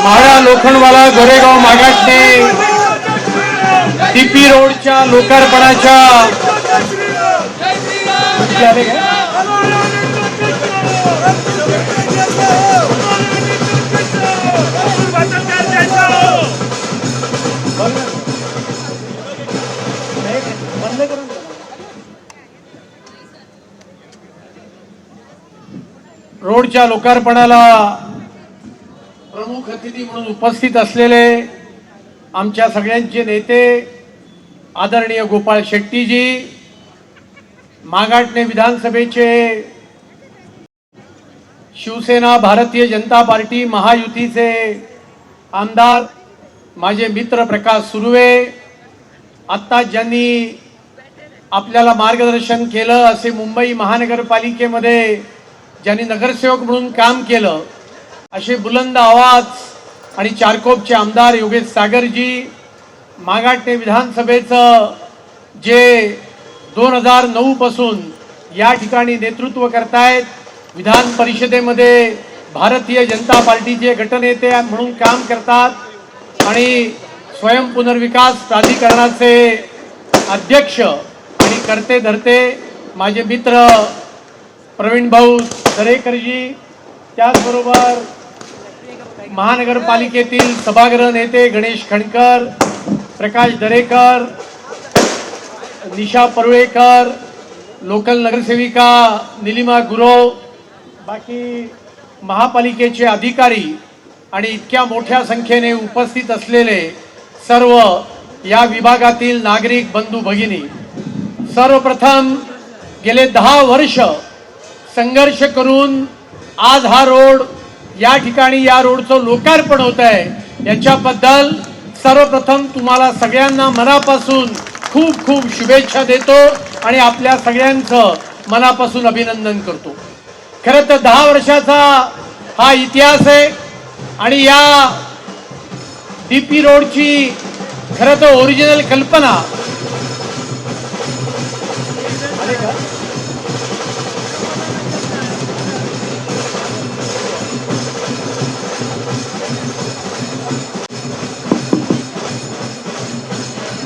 माळा लोखंडवाला गोरेगाव मागाटने टीपी रोडच्या लोकार्पणाच्या रोडच्या लोकार्पणाला प्रमुख अतिथी म्हणून उपस्थित असलेले आमच्या सगळ्यांचे नेते आदरणीय गोपाळ शेट्टीजी, मागाटणे विधानसभेचे शिवसेना भारतीय जनता पार्टी महायुतीचे आमदार माझे मित्र प्रकाश सुर्वे, आत्ता ज्यांनी आपल्याला मार्गदर्शन केलं असे मुंबई महानगरपालिकेमध्ये ज्यांनी नगरसेवक म्हणून काम केलं असे बुलंद आवाज आणि चारकोपचे आमदार योगेश सागरजी, मागाटणे विधानसभेचं जे 2009 पासून या ठिकाणी नेतृत्व करतायत, विधान परिषदेमध्ये भारतीय जनता पार्टीचे गटनेते म्हणून काम करतात आणि स्वयं पुनर्विकास प्राधिकरणाचे अध्यक्ष आणि करते धरते माझे मित्र प्रवीण भाऊ दरेकरजी, त्याचबरोबर महानगरपालिकेतील सभागृह नेते गणेश खणकर, प्रकाश दरेकर, निशा परुळेकर, लोकल नगरसेविका निलिमा गुरव, बाकी महापालिकेचे अधिकारी आणि इतक्या मोठ्या संख्येने उपस्थित असलेले सर्व या विभागातील नागरिक बंधू भगिनी, सर्वप्रथम गेले 10 वर्ष संघर्ष करून आज हा रोड या ठिकाणी या रोडचं लोकार्पण होत आहे, याच्याबद्दल सर्वप्रथम तुम्हाला सगळ्यांना मनापासून खूप खूप शुभेच्छा देतो आणि आपल्या सगळ्यांचं मनापासून अभिनंदन करतो। खरं तर 10 वर्षाचा हा इतिहास आहे आणि या डीपी रोडची खरं तर ओरिजिनल कल्पना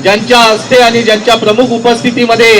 ज्यांच्या हस्ते आणि ज्यांच्या प्रमुख उपस्थितीमध्ये